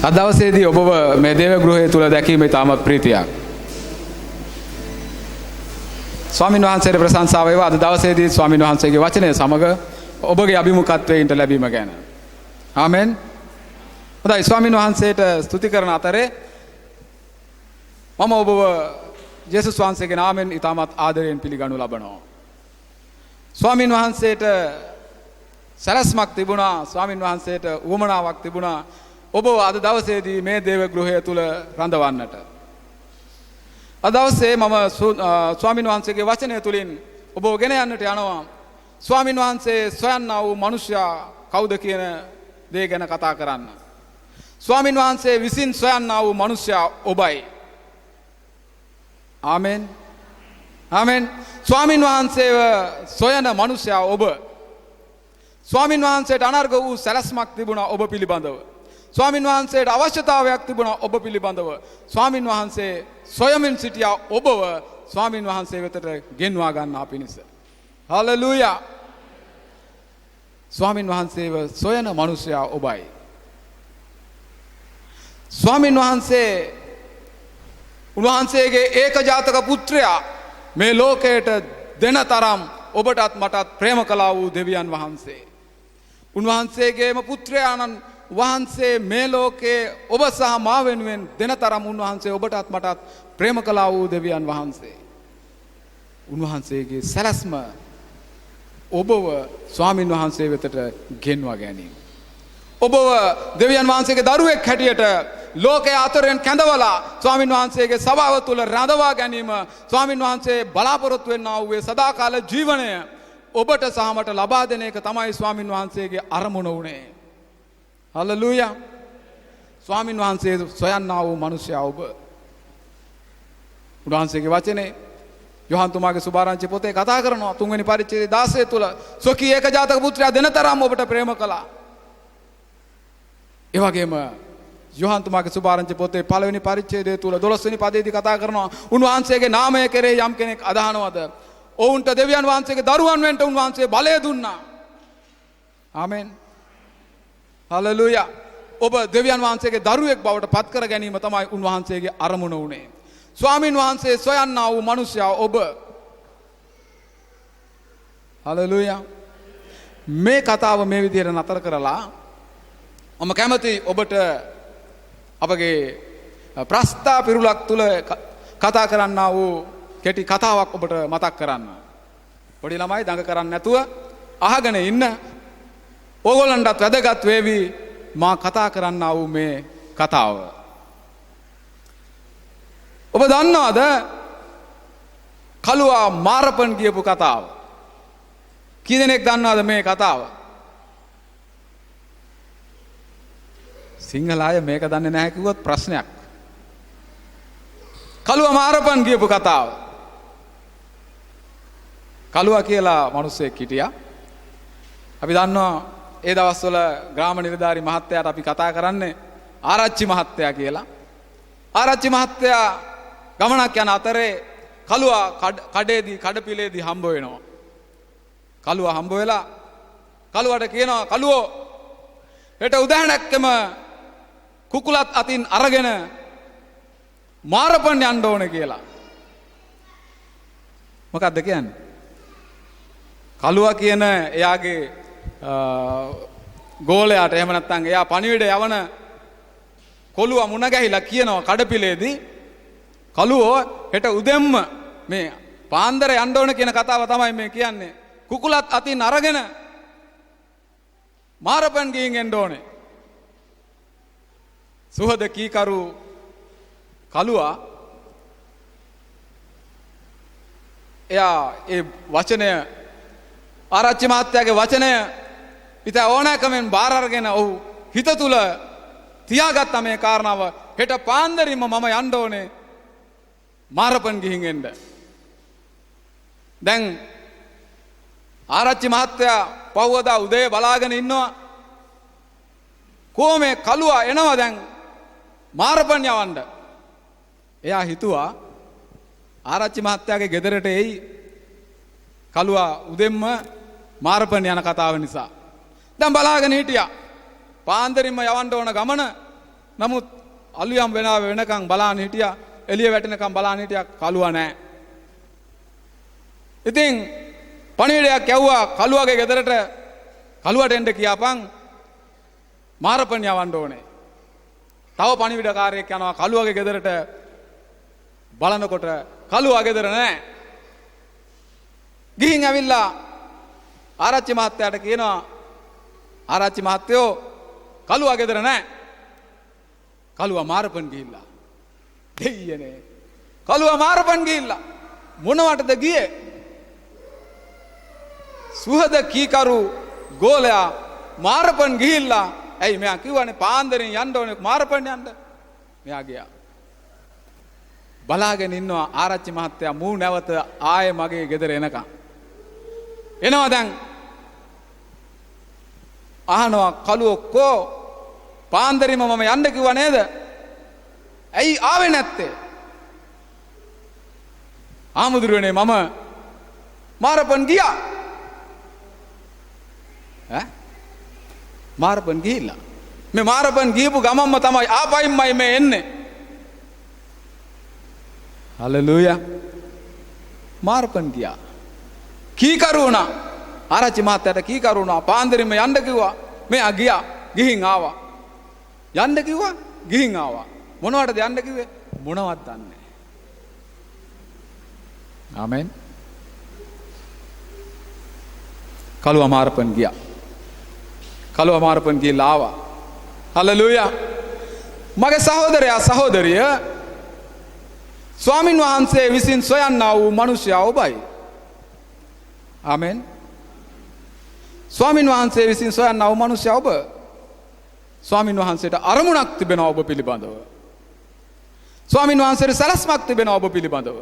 අද දවසේදී ඔබව මේ දේව ගෘහය තුල දැකීමේ තාමත් ප්‍රීතියක්. ස්වාමින් වහන්සේට ප්‍රශංසාව වේවා. අද දවසේදී ස්වාමින් වහන්සේගේ වචනය සමග ඔබගේ අභිමුඛත්වයට ලැබීම ගැන. ආමෙන්. හොඳයි, ස්වාමින් වහන්සේට ස්තුති කරන අතරේ මම ඔබව යේසුස් වහන්සේගේ නාමයෙන් ඊටමත් ආදරයෙන් පිළිගනු ලබනවා. ස්වාමින් වහන්සේට සරස්මක් තිබුණා, ස්වාමින් වහන්සේට උවමනාවක් තිබුණා ඔබ අද දවසේදී මේ දේව ගෘහය තුල රඳවන්නට. අද දවසේ මම ස්වාමින් වහන්සේගේ වචනය තුලින් ඔබව ගෙන යන්නට යනවා. ස්වාමින් වහන්සේ සොයන්නා වූ මිනිසයා කවුද කියන දේ ගැන කතා කරන්න. ස්වාමින් වහන්සේ විසින් සොයන්නා වූ මිනිසයා ඔබයි. ආමෙන්. ආමෙන්. ස්වාමින් වහන්සේව සොයන මිනිසයා ඔබ. ස්වාමින් වහන්සේට අනර්ග වූ සැලැස්මක් තිබුණා ඔබ පිළිබඳව. ස්වාමින් වහන්සේට අවශ්‍යතාවයක් තිබුණා ඔබ පිළිබඳව. ස්වාමින් වහන්සේ සොයමින් සිටියා ඔබව ස්වාමින් වහන්සේ වෙතට ගෙන්වා ගන්නා පිණිස. හලෙලූයා. ස්වාමින් වහන්සේව සොයන මිනිසයා ඔබයි. ස්වාමින් වහන්සේ උන්වහන්සේගේ ඒකජාතක පුත්‍රයා මේ ලෝකයට දෙන තරම් ඔබටත් මටත් ප්‍රේම කළා වූ දෙවියන් වහන්සේ. උන්වහන්සේගේම පුත්‍රයාණන් වහන්සේ මේ ලෝකේ ඔබ සහ මා වෙනුවෙන් දෙන තරම් උන්වහන්සේ ඔබටත් මටත් ප්‍රේම කළා වූ දෙවියන් වහන්සේ. උන්වහන්සේගේ සැලැස්ම ඔබව ස්වාමින් වහන්සේ වෙතට ගෙන්වා ගැනීම. ඔබව දෙවියන් වහන්සේගේ දරුවෙක් හැටියට ලෝකයේ අතරින් කැඳවලා ස්වාමින් වහන්සේගේ සභාව තුල රඳවා ගැනීම, ස්වාමින් වහන්සේ බලාපොරොත්තු වෙනා වූ සදාකාල ජීවනය ඔබට සහ මට ලබා දෙන එක තමයි ස්වාමින් වහන්සේගේ අරමුණ උනේ. හලෙලූයා. ස්වාමින් වහන්සේ සොයන්නා වූ මිනිසයා ඔබ. උන්වහන්සේගේ වචනේ යොහන් තුමාගේ සුභාරංචි පොතේ කතා කරනවා 3 වෙනි පරිච්ඡේදයේ 16 තුල සොකී ඒකජාතක පුත්‍රයා දෙන තරම් ඔබට ප්‍රේම කළා. ඒ වගේම යොහන් තුමාගේ සුභාරංචි පොතේ 1 වෙනි පරිච්ඡේදයේ තුල 12 වෙනි පදයේදී කතා කරනවා උන්වහන්සේගේ නාමය කෙරෙහි යම් කෙනෙක් අදහනවද ඔවුන්ට දෙවියන් වහන්සේගේ දරුවන් වෙන්න උන්වහන්සේ බලය දුන්නා. ආමෙන්. හලෙලූයා. ඔබ දෙවියන් වහන්සේගේ දරුවෙක් බවට පත් කර ගැනීම තමයි උන්වහන්සේගේ අරමුණ උනේ. ස්වාමින් වහන්සේ සොයන්නා වූ මිනිසයා ඔබ. හලෙලූයා. මේ කතාව මේ විදිහට නතර කරලා මම කැමති ඔබට අපගේ ප්‍රස්තා පිරුලක් තුල කතා කරන්නා වූ කෙටි කතාවක් ඔබට මතක් කරන්න. පොඩි ළමයි දඟ කරන්නේ නැතුව අහගෙන ඉන්න. ඕගොල්ලන්ටත් වැදගත් වේවි මා කතා කරන්නා වූ මේ කතාව. ඔබ දන්නවද කළුවා මාරපන් කියපු කතාව? කී දෙනෙක් දන්නවද මේ කතාව? සිංහල අය මේක දන්නේ නැහැ කිව්වොත් ප්‍රශ්නයක්. කළුවා මාරපන් කියපු කතාව. කළුවා කියලා මිනිස්සෙක් හිටියා. අපි දන්නවා ඒ දවස්වල ග්‍රාම නිලධාරි මහත්තයාට අපි කතා කරන්නේ ආරච්චි මහත්තයා කියලා. ආරච්චි මහත්තයා ගමනක් යන අතරේ කළුවා කඩපිලේදී හම්බ වෙනවා. කළුවා හම්බ වෙලා කළුවට කියනවා කළුවෝ හෙට උදෑනක්කම කුකුලත් අතින් අරගෙන මාරපන් යන්න ඕනේ කියලා. මොකක්ද කියන්නේ? කළුවා කියන එයාගේ ගෝලයාට එහෙම නැත්නම් එයා පණිවිඩ යවන කොළුවා මුණ ගැහිලා කියනවා කඩපිලේදී කළුවෝ හෙට උදෙන්ම මේ පාන්දර යන්න ඕන කියන කතාව තමයි මේ කියන්නේ. කුකුලත් අතින් අරගෙන මාරපන් ගිහින් එන්න ඕනේ. සුහද කීකරු කළුවා එයා ඒ වචනය ආරච්චි මහත්තයාගේ වචනය ඉතින් ඕනෑකමෙන් බාර අරගෙන ඔහු හිත තුල තියාගත්ත මේ කාරණාව හෙට පාන්දරින්ම මම යන්න ඕනේ මාරපන් ගිහින් එන්න. දැන් ආරච්චි මහත්තයා පහුවදා උදේ බලාගෙන ඉන්නවා කොහොමේ කළුවා එනවා දැන් මාරපන් යවන්න. එයා හිතුවා ආරච්චි මහත්තයාගේ ගෙදරට එයි කළුවා උදෙන්ම මාරපන් යන කතාව නිසා. දැන් බලාගෙන හිටියා. පාන්දරින්ම යවන්න ඕන ගමන නමුත් අලුයම් වෙනකන් බලාන හිටියා. එළිය වැටෙනකන් බලාන හිටියා කළුවා නැහැ. ඉතින් පණිවිඩයක් යවුවා කළුවාගේ ගෙදරට. කළුවට එන්න කියාපන් මාරපන් යවන්න ඕනේ. තව පණිවිඩකාරයෙක් යනවා කළුවාගේ ගෙදරට. බලනකොට කළුවා ගෙදර නැහැ. ගිහින් ඇවිල්ලා ආරච්චි මහත්තයාට කියනවා ආරච්චි මහත්තයෝ කළුවා ගෙදර නැහැ. කළුවා මාරපන් ගිහිල්ලා. දෙයියනේ. කළුවා මාරපන් ගිහිල්ලා. මොනවටද ගියේ? සුහද කීකරු ගෝලයා මාරපන් ගිහිල්ලා. ඇයි මෙයා කිව්වනේ පාන්දරෙන් යන්න ඕනේ මාරපන් යන්න. මෙයා ගියා. බලාගෙන ඉන්නවා ආරච්චි මහත්තයා මූ නැවත ආයේ මගේ ගෙදර එනකම්. එනවා දැන්. අහනවා කළුවෝ කෝ පාන්දරෙම මම යන්න කිව්වා නේද? ඇයි ආවේ නැත්තේ? ආමුදුරනේ මම මාරපන් ගියා. ඈ? මාරපන් ගිහිල්ලා. මේ මාරපන් ගියපු ගමම්ම තමයි ආපයින්මයි මේ එන්නේ. හලෙලූයා. මාරපන් ගියා. කීකරු වුණා. ආරච්චි මහත්තයාට කීකරු වුණා. පාන්දරෙම යන්න කිව්වා. මෙයා ගියා. ගිහින් ආවා. යන්න කිව්වා. ගිහින් ආවා. මොනවටද යන්න කිව්වේ? මොනවත් දන්නේ නැහැ. ආමෙන්. කළුවා මාරපන් ගියා. කළුවා මාරපන් ගිහලා ආවා. හලෙලූයා. මගේ සහෝදරයා සහෝදරිය ස්වාමින් වහන්සේ විසින් සොයන්නා වූ මිනිසයා ඔබයි. ආමෙන්. ස්වාමින් වහන්සේ විසින් සොයන්නා වූ මිනිසයා ඔබ. ස්වාමින් වහන්සේට අරමුණක් තිබෙනවා ඔබ පිළිබඳව. ස්වාමින් වහන්සේට සලස්මක් තිබෙනවා ඔබ පිළිබඳව.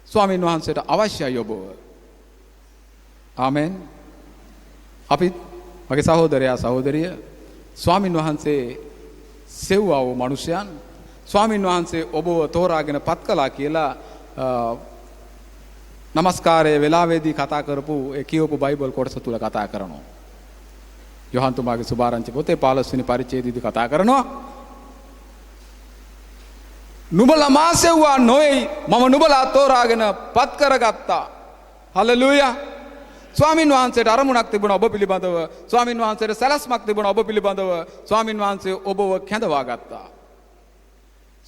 ස්වාමින් වහන්සේට අවශ්‍යයි ඔබව. ආමෙන්. අපි මගේ සහෝදරයා සහෝදරිය ස්වාමින් වහන්සේ සෙව්වා වූ මිනිසයන් ස්වාමින් වහන්සේ ඔබව තෝරාගෙන පත් කළා කියලා නමස්කාරයේ වෙලාවේදී කතා කරපු ඒ කියවපු බයිබල් කොටස තුල කතා කරනවා. යොහන් තුමාගේ සුභාරංචි පොතේ 15 වෙනි පරිච්ඡේදයේදී කතා කරනවා. නුඹලා මා සෙව්වා නොවේයි මම නුඹලා තෝරාගෙන පත් කරගත්තා. හලෙලූයා. ස්වාමින් වහන්සේට අරමුණක් තිබුණා ඔබ පිළිබඳව. ස්වාමින් වහන්සේට සැලැස්මක් තිබුණා ඔබ පිළිබඳව. ස්වාමින් වහන්සේ ඔබව කැඳවා ගත්තා.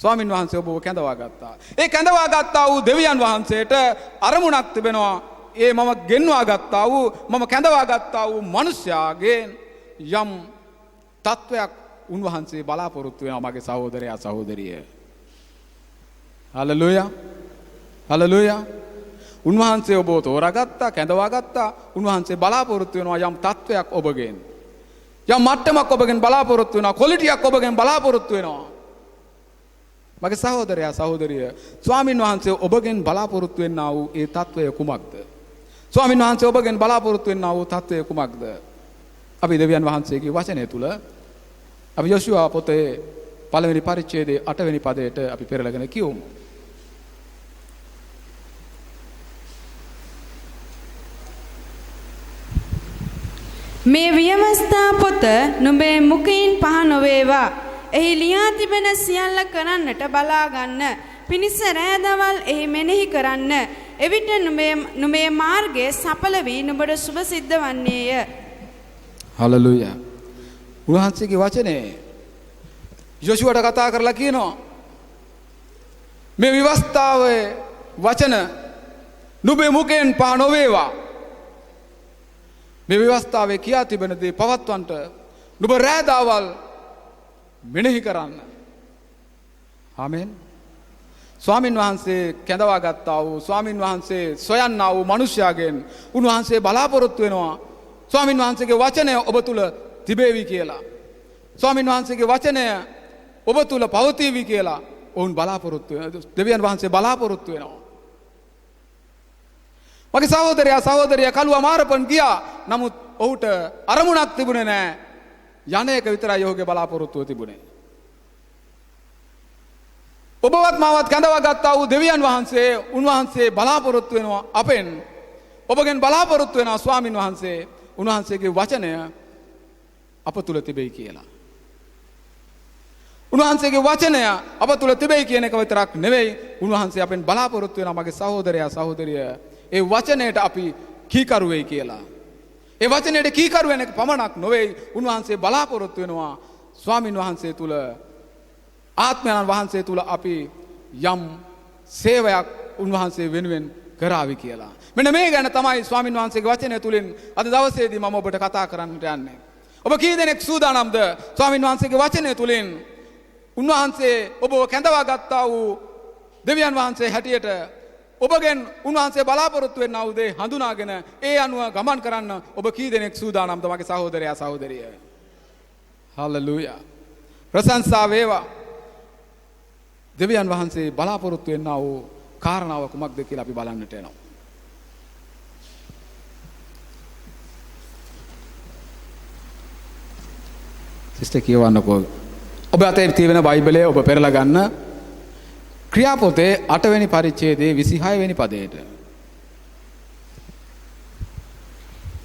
ස්වාමින් වහන්සේ ඔබව කැඳවා ගත්තා. ඒ කැඳවා ගත්තා වූ දෙවියන් වහන්සේට අරමුණක් තිබෙනවා. ඒ මම ගෙන්වා ගත්තා වූ මම කැඳවා ගත්තා වූ මිනිස්යාගෙන් යම් තත්වයක් උන්වහන්සේ බලාපොරොත්තු වෙනවා මගේ සහෝදරයා සහෝදරිය. හලෙලූයා. හලෙලූයා. උන්වහන්සේ ඔබව තෝරාගත්තා කැඳවා ගත්තා. උන්වහන්සේ බලාපොරොත්තු වෙනවා යම් තත්වයක් ඔබගෙන්. යම් මට්ටමක් ඔබගෙන් බලාපොරොත්තු වෙනවා. ක්වොලිටියක් ඔබගෙන් බලාපොරොත්තු වෙනවා. මගේ සහෝදරයා සහෝදරිය ස්වාමින් වහන්සේ ඔබගෙන් බලාපොරොත්තු වෙන්නා වූ ඒ తත්වය කුමක්ද? ස්වාමින් වහන්සේ ඔබගෙන් බලාපොරොත්තු වෙන්නා වූ తත්වය කුමක්ද? අපි දෙවියන් වහන්සේගේ වචනය තුල අපි යොෂුවා පොතේ 1 වෙනි පරිච්ඡේදයේ 8 වෙනි පදයට අපි පෙරලගෙන කියමු. මේ විවස්ථා පොත නුඹේ මුඛයෙන් පහ නොවේවා. එහි ලියා තිබෙන සියල්ල කරන්නට බලා ගන්න. පිනිස රැදවල් එහි මෙනෙහි කරන්න. එවිට නුඹේ මාර්ගයේ සඵල වී නුඹට සුභ සිද්ධ වන්නේය. හලෙලූයා. උන්වහන්සේගේ වචනේ යොෂුවට කතා කරලා කියනවා මේ විවස්ථාවේ වචන නුඹේ මුඛයෙන් පහ නොවේවා. මේ විවස්ථාවේ කියා තිබෙන දේ පවත්වන්නට නුඹ රැදවල් මෙනෙහි කරන්න. ආමෙන්. ස්වාමින් වහන්සේ කැඳවා ගත්තා වූ ස්වාමින් වහන්සේ සොයන්නා වූ මිනිසයාගෙන් උන්වහන්සේ බලාපොරොත්තු වෙනවා ස්වාමින් වහන්සේගේ වචනය ඔබ තුල තිබේවි කියලා. ස්වාමින් වහන්සේගේ වචනය ඔබ තුල පවතිවි කියලා ඔවුන් බලාපොරොත්තු වෙනවා. දෙවියන් වහන්සේ බලාපොරොත්තු වෙනවා. මගේ සහෝදරයා සහෝදරිය කළුවා මාරපන් ගියා. නමුත් ඔහුට අරමුණක් තිබුණේ නැහැ. යන්නේක විතරයි ඔහුගේ බලාපොරොත්තුව තිබුණේ. ඔබවත් මාවත් කැඳවා ගත්තා වූ දෙවියන් වහන්සේ උන්වහන්සේ බලාපොරොත්තු වෙනවා අපෙන්. ඔබගෙන් බලාපොරොත්තු වෙනවා ස්වාමින් වහන්සේ උන්වහන්සේගේ වචනය අප තුල තිබෙයි කියලා. උන්වහන්සේගේ වචනය අප තුළ තිබෙයි කියන එක විතරක් නෙවෙයි උන්වහන්සේ අපෙන් බලාපොරොත්තු වෙනවා මගේ සහෝදරයා සහෝදරිය ඒ වචනයට අපි කීකරු වෙයි කියලා. ඒ වචනයට කීකරු වෙන එක පමණක් නොවේ උන්වහන්සේ බලාපොරොත්තු වෙනවා ස්වාමින් වහන්සේ තුල ආත්මයන් වහන්සේ තුල අපි යම් සේවයක් උන්වහන්සේ වෙනුවෙන් කරાવી කියලා. මෙන්න මේ ගැන තමයි ස්වාමින් වහන්සේගේ වචනය තුලින් අද දවසේදී මම ඔබට කතා කරන්නට යන්නේ. ඔබ කී දෙනෙක් සූදානම්ද ස්වාමින් වහන්සේගේ වචනය තුලින් උන්වහන්සේ ඔබව කැඳවා ගත්තා වූ දෙවියන් වහන්සේ හැටියට ඔබගෙන් උන්වහන්සේ බලාපොරොත්තු වෙනා වූ දේ හඳුනාගෙන ඒ අනුව ගමන් කරන්න ඔබ කී දෙනෙක් සූදානම්ද මගේ සහෝදරයා සහෝදරිය? හල්ලෙලූයා. ප්‍රශංසා වේවා. දෙවියන් වහන්සේ බලාපොරොත්තු වෙනා වූ කාරණාව කුමක්ද කියලා අපි බලන්නට යනවා. සිස්ටර් කියවන්නකෝ. ඔබ අතේ තියෙන බයිබලයේ ඔබ පෙරලා ගන්න ක්‍රියාපොතේ 8 වෙනි පරිච්ඡේදයේ 26 වෙනි පදයට.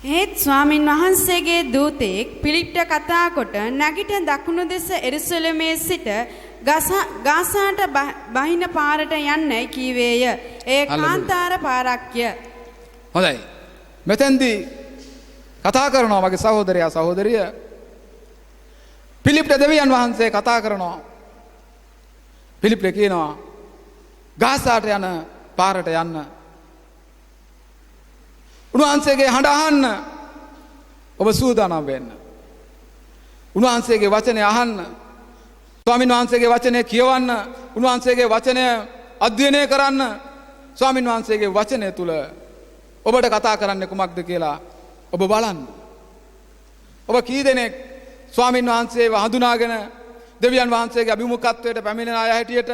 ඒත් ස්වාමින් වහන්සේගේ දූතෙක් පිලිප්ට කතා කොට නැගිට දකුණු දෙස එරුසලමේ සිට ගාසාට බහින පාරට යන්නයි කීවේය. ඒ කාන්තාර පාරක්ය. හොඳයි. මෙතෙන්දී කතා කරනවා මගේ සහෝදරයා සහෝදරිය. පිලිප්ට දෙවියන් වහන්සේ කතා කරනවා. පිලිප්ට කියනවා ගාසාට යන පාරට යන්න. උන්වහන්සේගේ හඬ අහන්න ඔබ සූදානම් වෙන්න. උන්වහන්සේගේ වචනය අහන්න. ස්වාමින් වහන්සේගේ වචනය කියවන්න. උන්වහන්සේගේ වචනය අධ්‍යයනය කරන්න. ස්වාමින් වහන්සේගේ වචනය තුල ඔබට කතා කරන්නේ කුමක්ද කියලා ඔබ බලන්න. ඔබ කී දෙනෙක් ස්වාමින් වහන්සේව හඳුනාගෙන දෙවියන් වහන්සේගේ අභිමුඛත්වයට පැමිණෙන අය හැටියට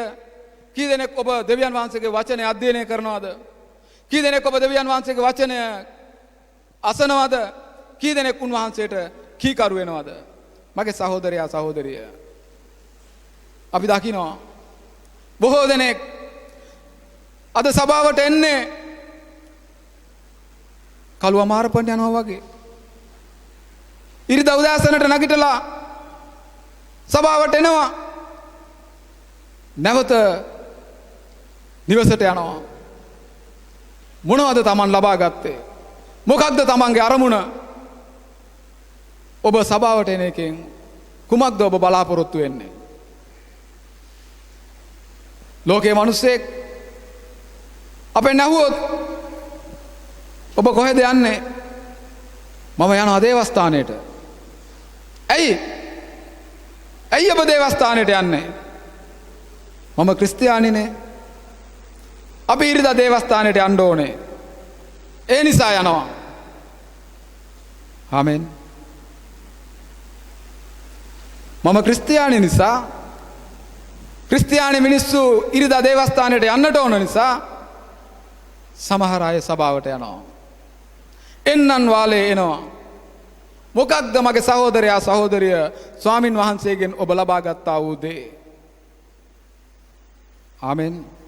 කී දෙනෙක් ඔබ දෙවියන් වහන්සේගේ වචනය අධ්‍යයනය කරනවද? කී දෙනෙක් ඔබ දෙවියන් වහන්සේගේ වචනය අසනවද? කී දෙනෙක් උන්වහන්සේට කීකරු වෙනවද? මගේ සහෝදරයා සහෝදරිය. අපි දකිනවා බොහෝ දෙනෙක් අද සභාවට එන්නේ කළුව මාරපන්ට යනවා වගේ. ඉරිදා උදෑසනට නැගිටලා සභාවට එනවා. නැවත නිවසට යනවා. මොනවද Taman ලබා ගත්තේ? මොකක්ද Tamanගේ අරමුණ? ඔබ සභාවට එන එකෙන් කුමක්ද ඔබ බලාපොරොත්තු වෙන්නේ? ලෝකයේ මිනිස්සෙක් අපෙන් ඇහුවොත් ඔබ කොහෙද යන්නේ? මම යනවා දේවස්ථානයට. ඇයි ඔබ දේවස්ථානයට යන්නේ? මම ක්‍රිස්තියානිනේ. අපි ඉරිදා දේවස්ථානයට යන්න ඕනේ. ඒ නිසා යනවා. ආමෙන්. මම ක්‍රිස්තියානි නිසා ක්‍රිස්තියානි මිනිස්සු ඉරිදා දේවස්ථානයට යන්නට ඕන නිසා සමහර අය සභාවට යනවා. එන්නන් වාලේ එනවා. මොකක්ද මගේ සහෝදරයා සහෝදරිය ස්වාමින් වහන්සේගෙන් ඔබ ලබා ගත්තා වූ දේ? ආමෙන්.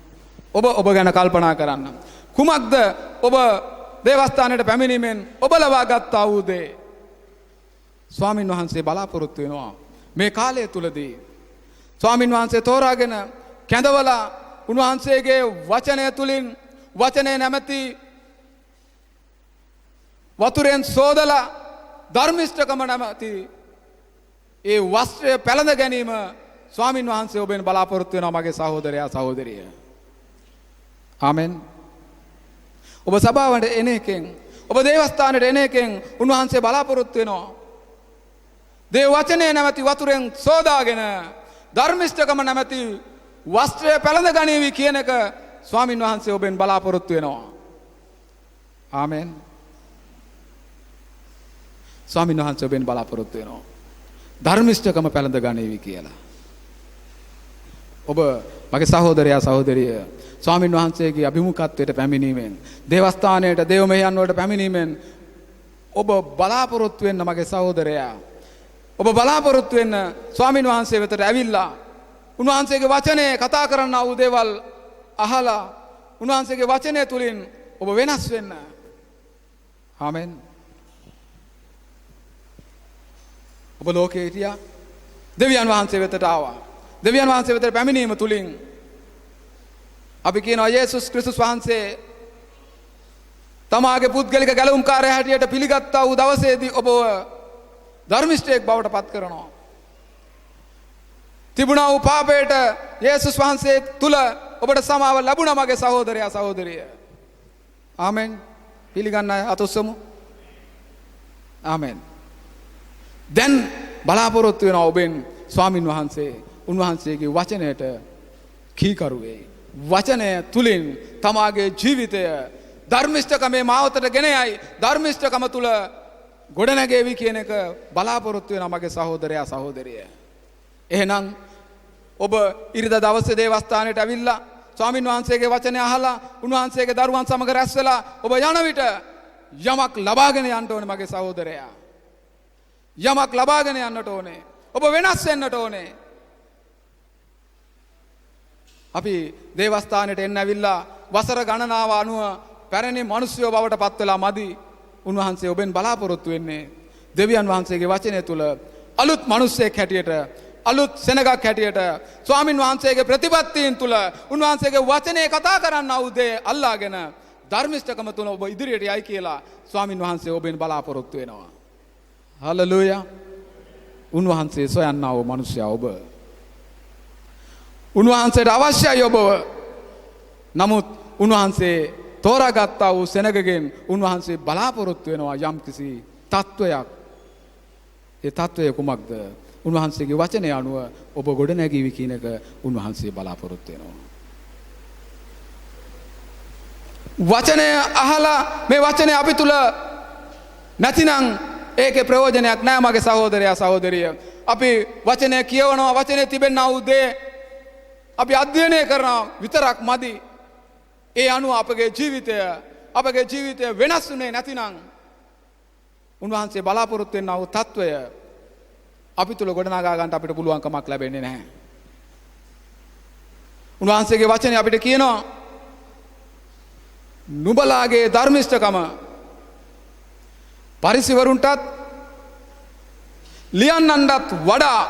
ඔබ ගැන කල්පනා කරන්න. කුමක්ද ඔබ දේවස්ථානයට පැමිණීමෙන් ඔබ ලබා ගත්තා වූ දේ? ස්වාමින් වහන්සේ බලාපොරොත්තු වෙනවා මේ කාලය තුලදී ස්වාමින් වහන්සේ තෝරාගෙන කැඳවලා උන්වහන්සේගේ වචනය තුලින් වචනේ නැමැති වතුරෙන් සෝදලා ධර්මිෂ්ඨකම නැමැති ඒ වස්ත්‍රය පැළඳ ගැනීම ස්වාමින් වහන්සේ ඔබෙන් බලාපොරොත්තු වෙනවා මගේ සහෝදරයා සහෝදරිය. ආමෙන්. ඔබ සභාවට එන එකෙන් ඔබ දේවස්ථානයට එන එකෙන් උන්වහන්සේ බලාපොරොත්තු වෙනවා දේව වචනේ නැමැති වතුරෙන් සෝදාගෙන ධර්මිෂ්ඨකම නැමැති වස්ත්‍රය පැළඳ ගනීවි කියන එක ස්වාමින් වහන්සේ ඔබෙන් බලාපොරොත්තු වෙනවා. ආමෙන්. ස්වාමින් වහන්සේ ඔබෙන් බලාපොරොත්තු වෙනවා ධර්මිෂ්ඨකම පැළඳ ගනීවි කියලා. ඔබ මගේ සහෝදරයා සහෝදරිය ස්වාමින් වහන්සේගේ අභිමුඛත්වයට පැමිණීමෙන් දේවස්ථානයට දේව මෙහෙයන් වලට පැමිණීමෙන් ඔබ බලාපොරොත්තු වෙන්න මගේ සහෝදරයා. ඔබ බලාපොරොත්තු වෙන්න ස්වාමින් වහන්සේ වෙතට ඇවිල්ලා උන්වහන්සේගේ වචනේ කතා කරන්නා වූ දේවල් අහලා උන්වහන්සේගේ වචනය තුලින් ඔබ වෙනස් වෙන්න. ආමෙන්. ඔබ ලෝකේ හිටියා දෙවියන් වහන්සේ වෙතට ආවා. දෙවියන් වහන්සේ වෙතට පැමිණීම තුලින් අපි කියනවා යේසුස් ක්‍රිස්තුස් වහන්සේ තමාගේ පුද්ගලික ගැලවුම්කාරය හැටියට පිළිගත්තා වූ දවසේදී ඔබව ධර්මිෂ්ඨයෙක් බවට පත් කරනවා. තිබුණා වූ පාපයට යේසුස් වහන්සේ තුල ඔබට සමාව ලැබුණා මගේ සහෝදරයා සහෝදරිය. ආමෙන්. පිළිගන්න අය අතොස්සමු. ආමෙන්. දැන් බලාපොරොත්තු වෙනවා ඔබෙන් ස්වාමින් වහන්සේ උන්වහන්සේගේ වචනයට කීකරු වෙයි. වචනය තුලින් තමාගේ ජීවිතය ධර්මිෂ්ඨකමේ මාවතට ගෙන යයි. ධර්මිෂ්ඨකම තුල ගොඩනැගෙවි කියන එක බලාපොරොත්තු වෙනවා මගේ සහෝදරයා සහෝදරිය. එහෙනම් ඔබ ඉරිදා දවසේ දේවස්ථානයට ඇවිල්ලා ස්වාමින් වහන්සේගේ වචනය අහලා උන්වහන්සේගේ දරුවන් සමග රැස් වෙලා ඔබ යන විට යමක් ලබාගෙන යන්න ඕනේ මගේ සහෝදරයා. යමක් ලබාගෙන යන්නට ඕනේ. ඔබ වෙනස් වෙන්නට ඕනේ. අපි දේවස්ථානයට එන්න ඇවිල්ලා වසර ගණනාව අනුව පැරණි මිනිස්සුયો බවට පත් වෙලා මදි. උන්වහන්සේ ඔබෙන් බලාපොරොත්තු වෙන්නේ දෙවියන් වහන්සේගේ වචනය තුල අලුත් මිනිසෙක් හැටියට අලුත් සෙනගක් හැටියට ස්වාමින් වහන්සේගේ ප්‍රතිපත්තීන් තුල උන්වහන්සේගේ වචනේ කතා කරන්නා වූ දේ අල්ලාගෙන ධර්මිෂ්ඨකම තුල ඔබ ඉදිරියට යයි කියලා ස්වාමින් වහන්සේ ඔබෙන් බලාපොරොත්තු වෙනවා. හලෙලූයා. උන්වහන්සේ සොයන්නා වූ මිනිසයා ඔබ. උන්වහන්සේට අවශ්‍යයි ඔබව. නමුත් උන්වහන්සේ තෝරාගත්තා වූ සෙනගගෙන් උන්වහන්සේ බලාපොරොත්තු වෙනවා යම්කිසි තත්වයක්. ඒ තත්වය කුමක්ද? උන්වහන්සේගේ වචනය අනුව ඔබ ගොඩ නැගීවි කියන එක උන්වහන්සේ බලාපොරොත්තු වෙනවා. වචනය අහලා මේ වචනය අපි තුල නැතිනම් ඒකේ ප්‍රයෝජනයක් නැහැ මගේ සහෝදරයා සහෝදරිය. අපි වචනය කියවනවා වචනේ තිබෙනා වූ දේ අපි අධ්‍යයනය කරනවා විතරක් මදි. ඒ අනුව අපගේ ජීවිතය වෙනස් වුණේ නැතිනම් උන්වහන්සේ බලාපොරොත්තු වෙනා වූ తত্ত্বය අපි තුල ගොඩනගා ගන්න අපිට පුළුවන්කමක් ලැබෙන්නේ නැහැ. උන්වහන්සේගේ වචනේ අපිට කියනවා නුඹලාගේ ධර්මිෂ්ඨකම පරිසවරුන්ටත් ලියන්නන්ටත් වඩා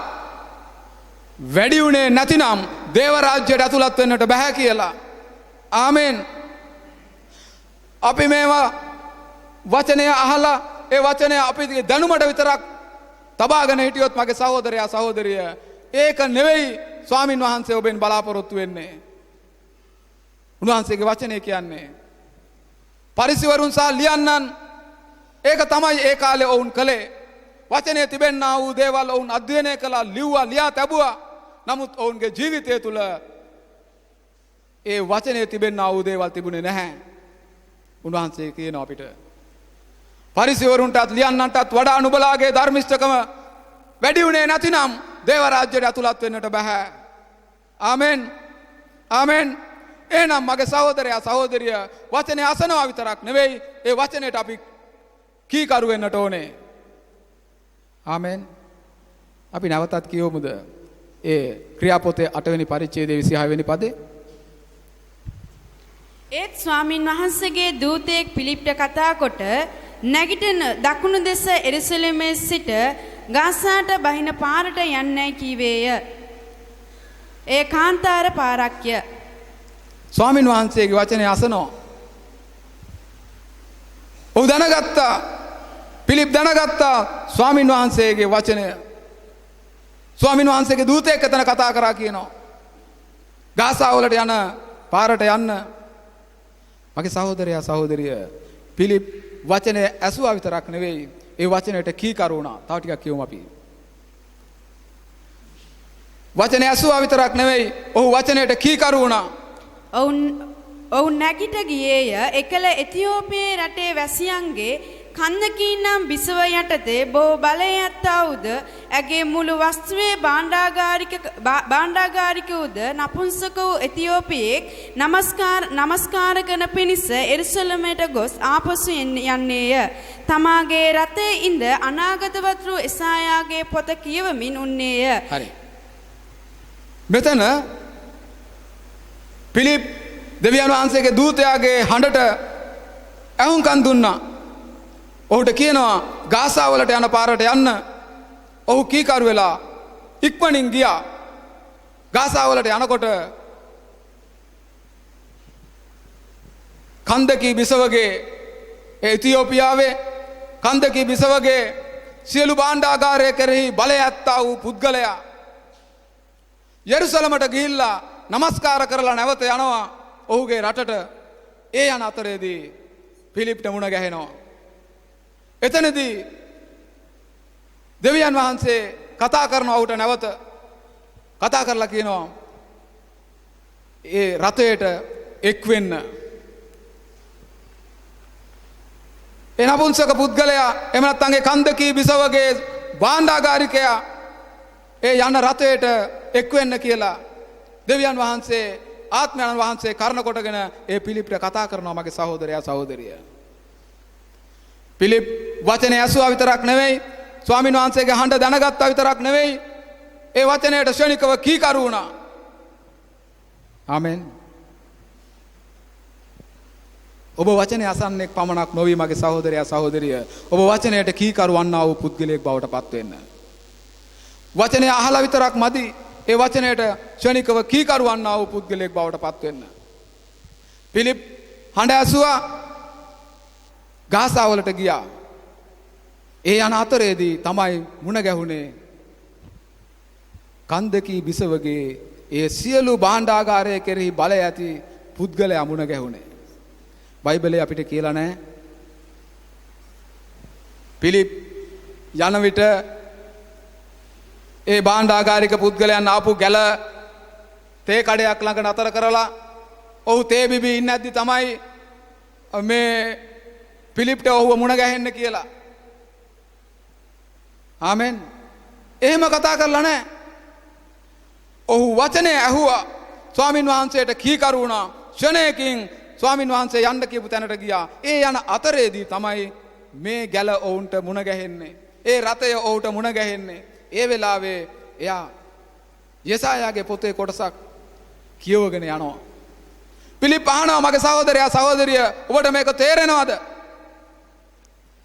වැඩි උනේ නැතිනම් දේව රාජ්‍යයට ඇතුළත් වෙන්නට බෑ කියලා. ආමෙන්. අපි මේවා වචනය අහලා ඒ වචනය අපේ දැනුමට විතරක් තබාගෙන හිටියොත් මගේ සහෝදරයා සහෝදරිය ඒක නෙවෙයි ස්වාමින් වහන්සේ ඔබෙන් බලාපොරොත්තු වෙන්නේ. උන්වහන්සේගේ වචනය කියන්නේ පරිසවරුන් සහ ලියන්නන් ඒක තමයි ඒ කාලේ ඔවුන් කළේ. වචනේ තිබෙන්නා වූ දේවල් ඔවුන් අධ්‍යයනය කළා, ලිව්වා, ලියා තැබුවා. නමුත් ඔවුන්ගේ ජීවිතය තුළ ඒ වචනේ තිබෙන්නා වූ දේවල් තිබුණේ නැහැ. උන්වහන්සේ කියනවා අපිට පරිසවරුන්ටත් ලියන්නන්ටත් වඩා නුඹලාගේ ධර්මිෂ්ඨකම වැඩි උනේ නැතිනම් දේව රාජ්‍යයට ඇතුළත් වෙන්නට බෑ. ආමෙන්. ආමෙන්. එහෙනම් මගේ සහෝදරයා සහෝදරිය වචනේ අසනවා විතරක් නෙවෙයි ඒ වචනේට අපි කීකරු වෙන්නට ඕනේ. ආමෙන්. අපි නැවතත් කියවමුද ඒ ක්‍රියාපොතේ 8 වෙනි පරිච්ඡේදයේ 26 වෙනි පදේ. ඒත් ස්වාමින් වහන්සේගේ දූතයෙක් පිලිප්ට කතා කොට නැගිටින දකුණු දෙස එරුසලමේ සිට ගාසාට බහින පාරට යන්නයි කීවේය. ඒ කාන්තාර පාරක්ය. ස්වාමින් වහන්සේගේ වචනේ අසනවා. ඔහු දැනගත්තා. පිලිප් දැනගත්තා ස්වාමින් වහන්සේගේ වචනය. ස්වාමින් වහන්සේගේ දූතයෙක් එතන කතා කරා කියනවා. ගාසා වලට යන පාරට යන්න. මගේ සහෝදරයා සහෝදරිය පිලිප් වචනේ ඇසුවා විතරක් නෙවෙයි ඒ වචනයට කීකරු වුණා. තව ටිකක් කියමු අපි. වචනේ ඇසුවා විතරක් නෙවෙයි ඔහු වචනයට කීකරු වුණා. ඔවුන් නැගිට ගියේය එකල එතියෝපියේ රටේ වැසියන්ගේ කන්දකින් නම් බිසව යටතේ බොහෝ බලය ඇත්තවුද ඇගේ මුළු වස්තුවේ භාණ්ඩාගාරික උද නපුංසක වූ එතියෝපියෙක් නමස්කාර කරන පිණිස එරුසලමට ගොස් ආපසු යන්නේය. තමාගේ රථයේ ඉඳ අනාගතවත් වූ එසායාගේ පොත කියවමින් උන්නේය. හරි. මෙතන පිලිප් දෙවියන් වහන්සේගේ දූතයාගේ හඬට ඇහුම්කන් දුන්නා. ඔහුට කියනවා ගාසා වලට යන පාරට යන්න. ඔහු කීකරු වෙලා ඉක්මනින් ගියා. ගාසා වලට යනකොට කන්දකී බිසවගේ එතියෝපියාවේ කන්දකී බිසවගේ සියලු භාණ්ඩාගාරය කෙරෙහි බලය ඇත්තා වූ පුද්ගලයා යෙරුසලමට ගිහිල්ලා නමස්කාර කරලා නැවත යනවා ඔහුගේ රටට. ඒ යන අතරේදී පිලිප්ට මුණ ගැහෙනවා. එතනදී දෙවියන් වහන්සේ කතා කරනවා ඔහුට නැවත. කතා කරලා කියනවා ඒ රථයට එක් වෙන්න. ඒ නපුංසක පුද්ගලයා එහෙම නැත්නම් ඒ කන්දකී බිසවගේ භාණ්ඩාගාරිකයා ඒ යන රථයට එක් වෙන්න කියලා දෙවියන් වහන්සේ ආත්මයන් වහන්සේ කරන කොටගෙන ඒ පිලිප්ට කතා කරනවා මගේ සහෝදරයා සහෝදරිය. පිලිප් වචනේ ඇසුවා විතරක් නෙවෙයි ස්වාමීන් වහන්සේගේ හඬ දැනගත්තා විතරක් නෙවෙයි ඒ වචනයට ශනිකව කීකරු වුණා. ආමෙන්. ඔබ වචනේ අසන්නෙක් පමණක් නොවි මගේ සහෝදරයා සහෝදරිය. ඔබ වචනයට කීකරු වන්නා වූ පුද්ගලයෙක් බවට පත් වෙන්න. වචනේ අහලා විතරක් මදි. ඒ වචනයට ශනිකව කීකරු වන්නා වූ පුද්ගලයෙක් බවට පත් වෙන්න. පිලිප් හඬ ඇසුවා ගාසා වලට ගියා. ඒ යන අතරේදී තමයි මුණ ගැහුනේ කන්දකී බිසවගේ ඒ සියලු භාණ්ඩාගාරය කෙරෙහි බලය ඇති පුද්ගලයා මුණ ගැහුනේ. බයිබලයේ අපිට කියලා නැහැ. පිලිප් යන විට ඒ භාණ්ඩාගාරික පුද්ගලයන් ආපු ගැල තේ කඩයක් ළඟ නතර කරලා ඔහු තේ බිබී ඉන්නේ නැද්දි තමයි මේ පිලිප්ට ඔහුව මුණ ගැහෙන්න කියලා. ආමෙන්. එහෙම කතා කරලා නැහැ. ඔහු වචනේ ඇහුවා. ස්වාමින් වහන්සේට කීකරු වුණා. ක්ෂණයකින් ස්වාමින් වහන්සේ යන්න කියපු තැනට ගියා. ඒ යන අතරේදී තමයි මේ ගැල ඔවුන්ට මුණ ගැහෙන්නේ. ඒ රථය ඔහුට මුණ ගැහෙන්නේ. ඒ වෙලාවේ එයා යෙසායාගේ පොතේ කොටසක් කියවගෙන යනවා. පිලිප් අහනවා මගේ සහෝදරයා සහෝදරිය ඔබට මේක තේරෙනවද?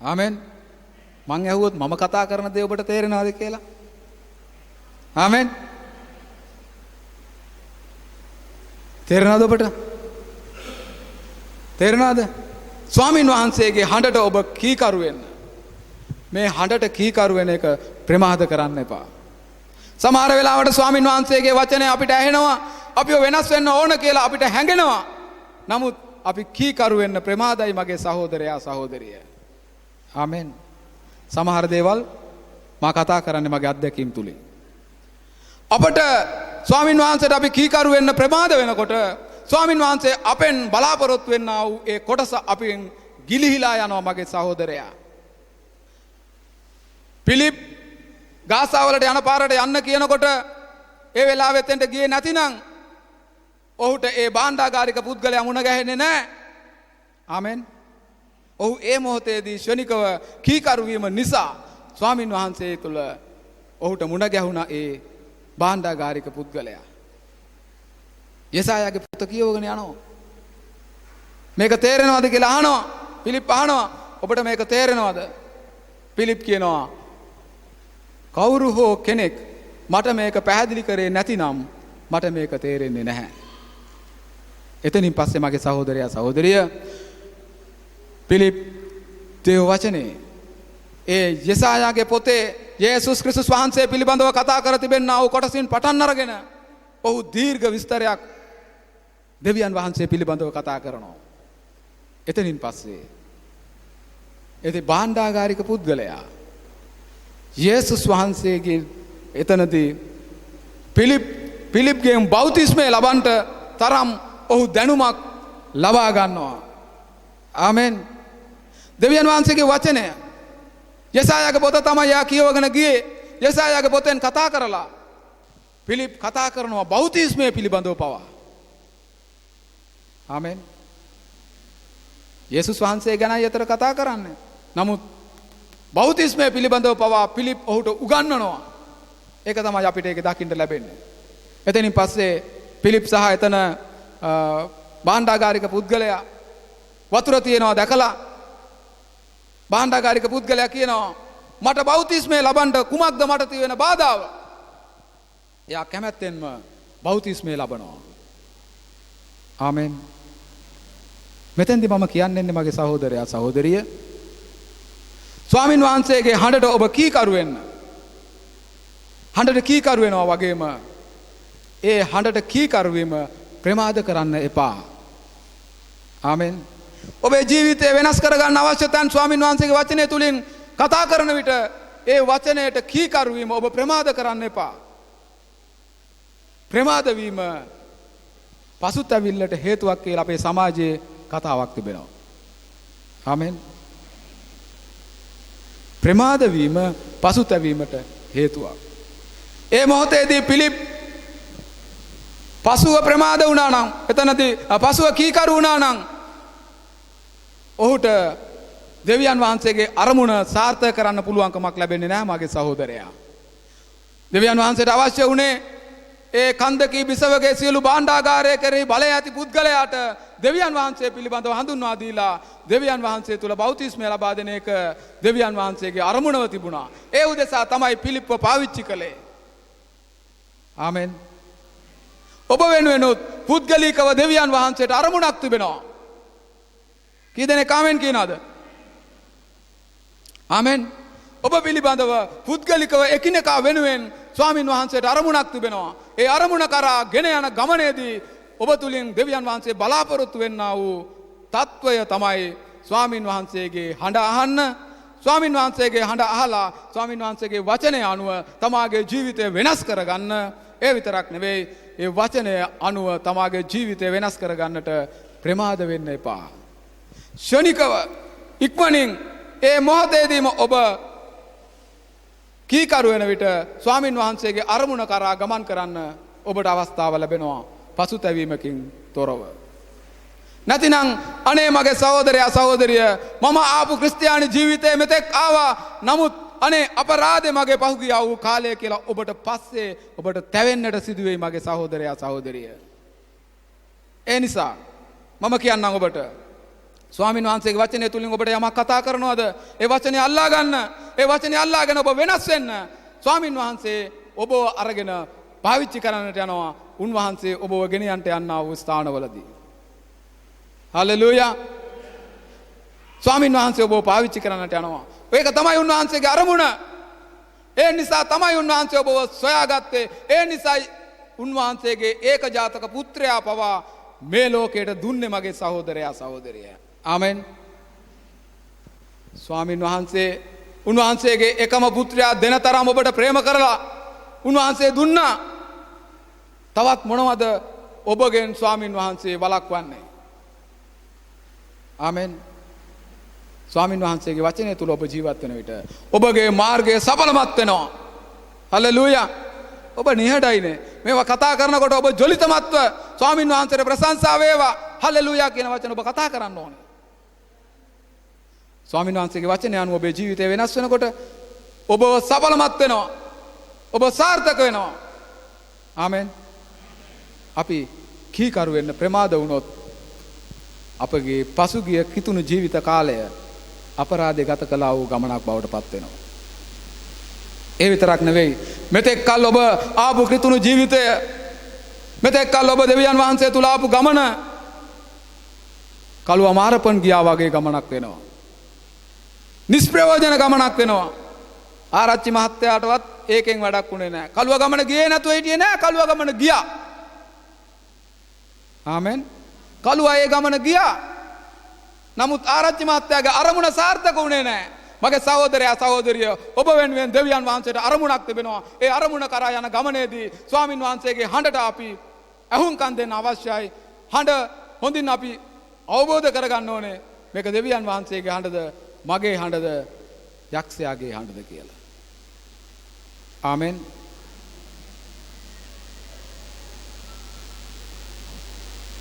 ආමෙන්. මං ඇහුවොත් මම කතා කරන දේ ඔබට තේරෙනවද කියලා? ආමෙන්. තේරෙනවද ඔබට? තේරෙනවද? ස්වාමින් වහන්සේගේ හඬට ඔබ කීකරු වෙන්න. මේ හඬට කීකරු වෙන එක ප්‍රමාද කරන්න එපා. සමහර වෙලාවට ස්වාමින් වහන්සේගේ වචනේ අපිට ඇහෙනවා අපිව වෙනස් වෙන්න ඕන කියලා අපිට හැඟෙනවා. නමුත් අපි කීකරු වෙන්න ප්‍රමාදයි මගේ සහෝදරයා සහෝදරිය. ආමෙන්. සමහර දේවල් මා කතා කරන්නේ මගේ අත්දැකීම් තුලින්. අපට ස්වාමින් වහන්සේට අපි කීකරු වෙන්න ප්‍රමාද වෙනකොට ස්වාමින් වහන්සේ අපෙන් බලාපොරොත්තු වෙන්නා වූ ඒ කොටස අපෙන් ගිලිහිලා යනවා මගේ සහෝදරයා. පිලිප් ගාසා වලට යන පාරට යන්න කියනකොට ඒ වෙලාවෙ එතෙන්ට ගියේ නැතිනම් ඔහුට ඒ භාණ්ඩාගාරික පුද්ගලයා මුණ ගැහෙන්නේ නැහැ. ආමෙන්. ඔහු ඒ මොහොතේදී ශනිකව කීකරු වීම නිසා ස්වාමින් වහන්සේ තුල ඔහුට මුණ ගැහුණා ඒ භාණ්ඩාගාරික පුද්ගලයා. යෙසායාගේ පොත කියවගෙන යනවා. මේක තේරෙනවද කියලා අහනවා. පිලිප් අහනවා ඔබට මේක තේරෙනවද? පිලිප් කියනවා කවුරු හෝ කෙනෙක් මට මේක පැහැදිලි කරේ නැතිනම් මට මේක තේරෙන්නේ නැහැ. එතනින් පස්සේ මගේ සහෝදරයා සහෝදරිය පිලිප් දේව වචනේ ඒ යෙසායාගේ පොතේ යේසුස් ක්‍රිස්තුස් වහන්සේ පිළිබඳව කතා කර තිබෙනා වූ කොටසින් පටන් අරගෙන ඔහු දීර්ඝ විස්තරයක් දෙවියන් වහන්සේ පිළිබඳව කතා කරනවා. එතනින් පස්සේ එතේ භාණ්ඩාගාරික පුද්ගලයා යේසුස් වහන්සේගේ එතනදී පිලිප්ගේ බෞතිස්මය ලබන්නට තරම් ඔහු දැනුමක් ලබා ගන්නවා. ආමෙන්. දෙවියන් වහන්සේගේ වචනය යෙසායාගේ පොත තමයි යා කියවගෙන ගියේ. යෙසායාගේ පොතෙන් කතා කරලා පිලිප් කතා කරනවා බෞතිස්මය පිළිබඳව පවා. ආමෙන්. යේසුස් වහන්සේ ගැනයි අතර කතා කරන්නේ. නමුත් බෞතිස්මය පිළිබඳව පවා පිලිප් ඔහුට උගන්වනවා. ඒක තමයි අපිට ඒක දකින්න ලැබෙන්නේ. එතනින් පස්සේ පිලිප් සහ එතන භාණ්ඩාගාරික පුද්ගලයා වතුර තියනවා දැකලා භාණ්ඩාගාරික පුද්ගලයා කියනවා මට බෞතිස්මය ලබන්න කුමක්ද මට තියෙන බාධාව? එයා කැමැත්තෙන්ම බෞතිස්මය ලබනවා. ආමෙන්. මෙතෙන්දී මම කියන්නේ මගේ සහෝදරයා සහෝදරිය ස්වාමින් වහන්සේගේ හඬට ඔබ කීකරු වෙන්න. හඬට කීකරු වෙනවා වගේම ඒ හඬට කීකරු වීම ප්‍රමාද කරන්න එපා. ආමෙන්. ඔබේ ජීවිතය වෙනස් කරගන්න අවශ්‍ය තැන් ස්වාමින් වහන්සේගේ වචනය තුලින් කතා කරන විට ඒ වචනයට කීකරු වීම ඔබ ප්‍රමාද කරන්න එපා. ප්‍රමාද වීම පසුතැවිල්ලට හේතුවක් කියලා අපේ සමාජයේ කතාවක් තිබෙනවා. ආමෙන්. ප්‍රමාද වීම පසුතැවීමට හේතුවක්. ඒ මොහොතේදී පිලිප් පසුව ප්‍රමාද වුණා නම් එතනදී පසුව කීකරු වුණා නම් ඔහුට දෙවියන් වහන්සේගේ අරමුණ සාර්ථක කරන්න පුළුවන්කමක් ලැබෙන්නේ නැහැ මගේ සහෝදරයා. දෙවියන් වහන්සේට අවශ්‍ය වුණේ ඒ කන්දකී බිසවගේ සියලු භාණ්ඩාගාරය කෙරෙහි බලය ඇති පුද්ගලයාට දෙවියන් වහන්සේ පිළිබඳව හඳුන්වා දීලා දෙවියන් වහන්සේ තුල බෞතිස්මය ලබා දෙන එක දෙවියන් වහන්සේගේ අරමුණව තිබුණා. ඒ උදෙසා තමයි පිලිප්ව පාවිච්චි කළේ. ආමෙන්. ඔබ වෙනුවෙනුත් පුද්ගලිකව දෙවියන් වහන්සේට අරමුණක් තිබෙනවා. කී දෙනෙක් ආමෙන් කියනවාද? ආමෙන්. ඔබ පිළිබඳව පුද්ගලිකව එකිනෙකා වෙනුවෙන් ස්වාමින් වහන්සේට අරමුණක් තිබෙනවා. ඒ අරමුණ කරා ගෙන යන ගමනේදී ඔබ තුලින් දෙවියන් වහන්සේ බලාපොරොත්තු වෙන්නා වූ తত্ত্বය තමයි ස්වාමින් වහන්සේගේ හඬ අහන්න, ස්වාමින් වහන්සේගේ හඬ අහලා ස්වාමින් වහන්සේගේ වචනය අනුව තමාගේ ජීවිතය වෙනස් කරගන්න. ඒ විතරක් නෙවෙයි, ඒ වචනය අනුව තමාගේ ජීවිතය වෙනස් කරගන්නට ප්‍රමාද වෙන්න එපා. ශනිකව ඉක්මනින් ඒ මොහොතේදීම ඔබ කීකරු වෙන විට ස්වාමින් වහන්සේගේ අරමුණ කරා ගමන් කරන්න ඔබට අවස්ථාව ලැබෙනවා පසුතැවීමකින් තොරව. නැතිනම් අනේ මගේ සහෝදරයා සහෝදරිය මම ආපු ක්‍රිස්තියානි ජීවිතයේ මෙතෙක් ආවා, නමුත් අනේ අපරාධේ මගේ පහුගියා වූ කාලය කියලා ඔබට පස්සේ ඔබට තැවෙන්නට සිදුවෙයි මගේ සහෝදරයා සහෝදරිය. ඒ නිසා මම කියන්නම් ඔබට, ස්වාමින් වහන්සේගේ වචනය තුලින් ඔබට යමක් කතා කරනවද? ඒ වචනේ අල්ලා ගන්න. ඒ වචනේ අල්ලාගෙන ඔබ වෙනස් වෙන්න. ස්වාමින් වහන්සේ ඔබව අරගෙන පාවිච්චි කරන්නට යනවා. උන්වහන්සේ ඔබව ගෙන යන්නට යනා වූ ස්ථානවලදී. හලෙලූයා. ස්වාමින් වහන්සේ ඔබව පාවිච්චි කරන්නට යනවා. ඒක තමයි උන්වහන්සේගේ අරමුණ. ඒ නිසා තමයි උන්වහන්සේ ඔබව සොයාගත්තේ. ඒ නිසායි උන්වහන්සේගේ ඒකජාතක පුත්‍රයා පවා මේ ලෝකයට දුන්නේ මගේ සහෝදරයා සහෝදරිය. ආමෙන්. ස්වාමින් වහන්සේ උන්වහන්සේගේ එකම පුත්‍රයා දෙන තරම් ඔබට ප්‍රේම කරලා උන්වහන්සේ දුන්නා. තවත් මොනවද ඔබගෙන් ස්වාමින් වහන්සේ වළක්වන්නේ? ආමෙන්. ස්වාමින් වහන්සේගේ වචනය තුල ඔබ ජීවත් වෙන විට ඔබගේ මාර්ගය සඵලමත් වෙනවා. හලෙලූයා. ඔබ නිහඬයිනේ. මේවා කතා කරනකොට ඔබ ජොලිතමත්ව ස්වාමින් වහන්සේට ප්‍රශංසා වේවා හලෙලූයා කියන වචන ඔබ කතා කරන්න ඕනේ. ස්වාමින් වහන්සේගේ වචනය අනුව ඔබේ ජීවිතය වෙනස් වෙනකොට ඔබ සඵලමත් වෙනවා. ඔබ සාර්ථක වෙනවා. ආමෙන්. අපි කීකරු වෙන්න ප්‍රමාද වුණොත් අපගේ පසුගිය කිතුණු ජීවිත කාලය අපරාධය ගත කළා වූ ගමනක් බවට පත් වෙනවා. ඒ විතරක් නෙවෙයි, මෙතෙක් කල් ඔබ ආපු කිතුණු ජීවිතය, මෙතෙක් කල් ඔබ දෙවියන් වහන්සේ තුල ආපු ගමන කළුව මාරපන් ගියා වගේ ගමනක් වෙනවා. නිෂ්ප්‍රයෝජන ගමනක් වෙනවා. ආරච්චි මහත්තයාටවත් ඒකෙන් වැඩක් වුණේ නැහැ. කළුව ගමන ගියේ නැතුව හිටියේ නැහැ. කළුව ගමන ගියා. ආමෙන්. කළුවා ඒ ගමන ගියා. නමුත් ආරච්චි මහත්තයාගේ අරමුණ සාර්ථක වුණේ නැහැ. මගේ සහෝදරයා සහෝදරිය, ඔබ වෙනුවෙන් දෙවියන් වහන්සේට අරමුණක් තිබෙනවා. ඒ අරමුණ කරා යන ගමනේදී ස්වාමින් වහන්සේගේ හඬට අපි ඇහුම්කන් දෙන්න අවශ්‍යයි. හඬ හොඳින් අපි අවබෝධ කරගන්න ඕනේ. මේක දෙවියන් වහන්සේගේ හඬද, මගේ හඬද, යක්ෂයාගේ හඬද කියලා. ආමෙන්.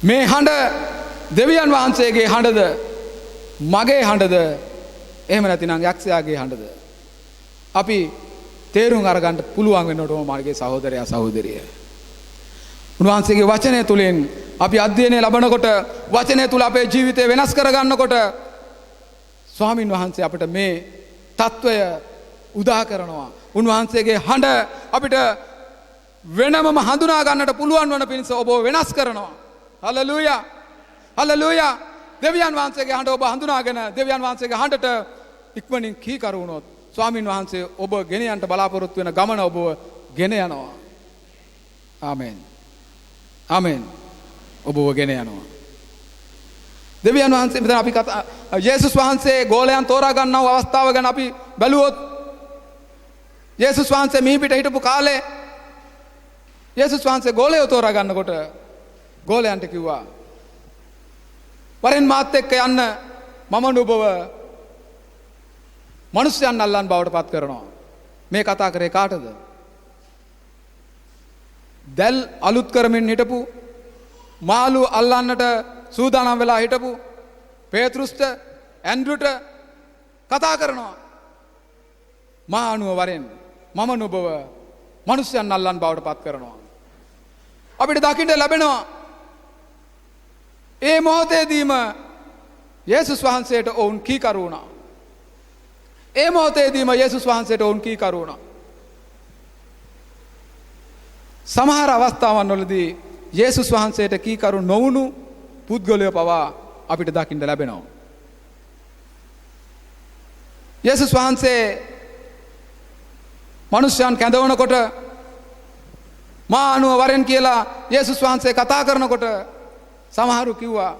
මේ හඬ දෙවියන් වහන්සේගේ හඬද, මගේ හඬද, එහෙම නැතිනම් යක්ෂයාගේ හඬද? අපි තේරුම් අරගන්න පුළුවන් වෙනකොට මගේ සහෝදරයා සහෝදරිය. උන්වහන්සේගේ වචනය තුලින් අපි අධ්‍යයනය ලබනකොට, වචනය තුල අපේ ජීවිතය වෙනස් කරගන්නකොට ස්වාමින් වහන්සේ අපිට මේ తত্ত্বය උදා කරනවා. උන්වහන්සේගේ හඬ අපිට වෙනමම හඳුනා ගන්නට පුළුවන් වන පිණිස ඔබ වෙනස් කරනවා. හලෙලූයා. හලෙලූයා. දෙවියන් වහන්සේගේ හඬ ඔබ හඳුනාගෙන දෙවියන් වහන්සේගේ හඬට ඉක්මනින් කීකරු වුණොත් ස්වාමින් වහන්සේ ඔබ ගෙන යන්න බලාපොරොත්තු වෙන ගමන ඔබ ගෙන යනවා. ආමෙන්. ආමෙන්. ඔබව ගෙන යනවා. දෙවියන් වහන්සේ මෙතන අපි කතා යේසුස් වහන්සේ ගෝලයන් තෝරා ගන්නව අවස්ථාව ගැන අපි බැලුවොත් යේසුස් වහන්සේ මිහි පිට හිටපු කාලේ යේසුස් වහන්සේ ගෝලයෝ තෝරා ගන්නකොට ගෝලයන්ට කිව්වා වරෙන් මාත් එක්ක යන්න මම නුඹව මිනිස්යන් අල්ලන් බවට පත් කරනවා. මේ කතා කරේ කාටද? දැල් අලුත් කරමින් හිටපු මාළු අල්ලන්නට සූදානම් වෙලා හිටපු පේතෘස්ට ඇන්ඩ්‍රුට කතා කරනවා. මා අනුව වරෙන් මම නුඹව මිනිස්යන් අල්ලන් බවට පත් කරනවා. අපිට දකින්න ලැබෙනවා ඒ මොහොතේදීම යේසුස් වහන්සේට ඔවුන් කීකරු වුණා. ඒ මොහොතේදීම යේසුස් වහන්සේට ඔවුන් කීකරු වුණා. සමහර අවස්ථාවන් වලදී යේසුස් වහන්සේට කීකරු නොවුණු පුද්ගලයෝ පවා අපිට දකින්න ලැබෙනවා. යේසුස් වහන්සේ මිනිස්යන් කැඳවනකොට මා අනුව වරෙන් කියලා යේසුස් වහන්සේ කතා කරනකොට සමහරු කිව්වා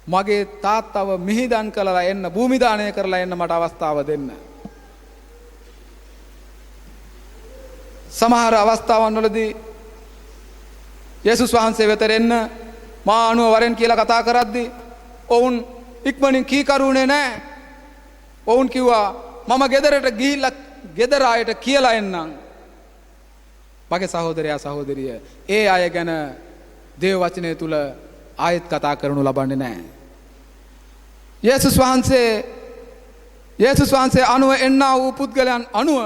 මගේ තාත්තව මිහිදන් කළලා එන්න භූමි දානය කරලා එන්න මට අවස්ථාව දෙන්න. සමහර අවස්ථාවන් වලදී යේසුස් වහන්සේ වෙත එන්න මා අනුව වරෙන් කියලා කතා කරද්දී ඔවුන් ඉක්මනින් කීකරුනේ නැහැ. ඔවුන් කිව්වා මම ගෙදරට ගිහිල්ලා ගෙදර අයට කියලා එන්නම්. මගේ සහෝදරයා සහෝදරිය ඒ අය ගැන දේව වචනය තුල ආයෙත් කතා කරනු ලබන්නේ නැහැ. යේසුස් වහන්සේ අනුව එන්නා වූ පුද්ගලයන් අනුව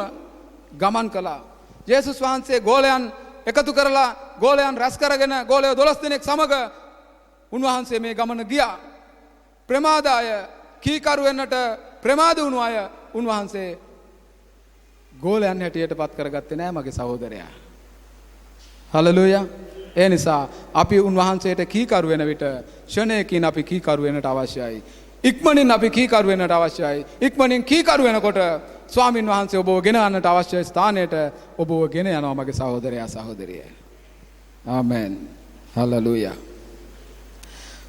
ගමන් කළා. යේසුස් වහන්සේ ගෝලයන් එකතු කරලා ගෝලයන් රැස් කරගෙන ගෝලයෝ 12 දෙනෙක් සමග උන්වහන්සේ මේ ගමන ගියා. ප්‍රමාද අය කීකරු වෙන්නට ප්‍රමාද වුණු අය උන්වහන්සේ ගෝලයන් හැටියට පත් කරගත්තේ නෑ මගේ සහෝදරයා. හලෙලූයා. ඒ නිසා අපි උන්වහන්සේට කීකරු වෙන විට ෂණයකින් අපි කීකරු වෙන්නට අවශ්‍යයි. ඉක්මනින් අපි කීකරු වෙන්නට අවශ්‍යයි. ඉක්මනින් කීකරු වෙනකොට ස්වාමින් වහන්සේ ඔබව ගෙන යන්නට අවශ්‍ය ස්ථානයට ඔබව ගෙන යනවා මගේ සහෝදරයා සහෝදරිය. ආමෙන්. හලෙලූයා.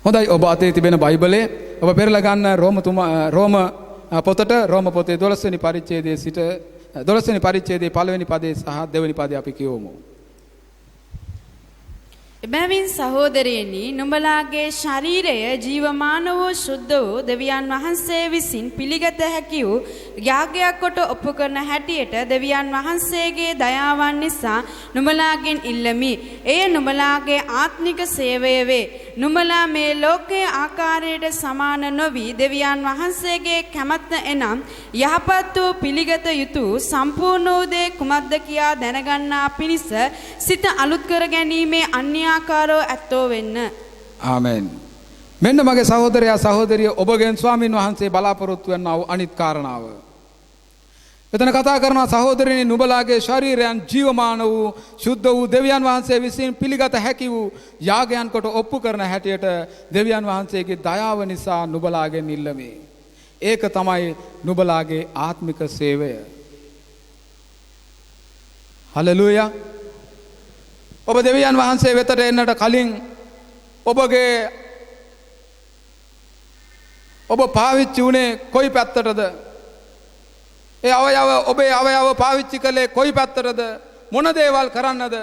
හොඳයි ඔබ අතේ තිබෙන බයිබලයේ ඔබ පෙරලා ගන්න රෝම පොතට රෝම පොතේ 12 වෙනි පරිච්ඡේදයේ සිට 12 වෙනි පරිච්ඡේදයේ පළවෙනි පදේ සහ දෙවෙනි පදේ අපි කියවමු. එබැවින් සහෝදරයනි නුඹලාගේ ශරීරය ජීවමාන වූ ශුද්ධ වූ දෙවියන් වහන්සේ විසින් පිළිගත හැකි වූ යාගයක් කොට ඔප්පු කරන හැටියට දෙවියන් වහන්සේගේ දයාවන් නිසා නුඹලාගෙන් ඉල්ලමි. එය නුඹලාගේ ආත්මික සේවය වේ. නුඹලා මේ ලෝකයේ ආකාරයට සමාන නොවි දෙවියන් වහන්සේගේ කැමැත්ත එනම් යහපත් වූ පිළිගත යුතු සම්පූර්ණ වූ දේ කුමක්ද කියා දැනගන්නා පිණිස සිත අලුත් කර ගැනීමේ අන්‍යාකාරව ඇත්තෝ වෙන්න. ආමෙන්. මෙන්න මගේ සහෝදරයා සහෝදරිය ඔබගෙන් ස්වාමින් වහන්සේ බලාපොරොත්තු වෙනා වූ අනිත් කාරණාව. එතන කතා කරන සහෝදරයනි නුඹලාගේ ශරීරයන් ජීවමාන වූ ශුද්ධ වූ දෙවියන් වහන්සේ විසින් පිළිගත හැකි වූ යාගයන් කොට ඔප්පු කරන හැටියට දෙවියන් වහන්සේගේ දයාව නිසා නුඹලාගෙන් ඉල්ලමි. ඒක තමයි නුඹලාගේ ආත්මික සේවය. හලෙලූයා. ඔබ දෙවියන් වහන්සේ වෙතට එන්නට කලින් ඔබ පාවිච්චි වුණේ කොයි පැත්තටද? ඒ ඔබේ අවයව පාවිච්චි කළේ කොයි පැත්තටද? මොන දේවල් කරන්නද?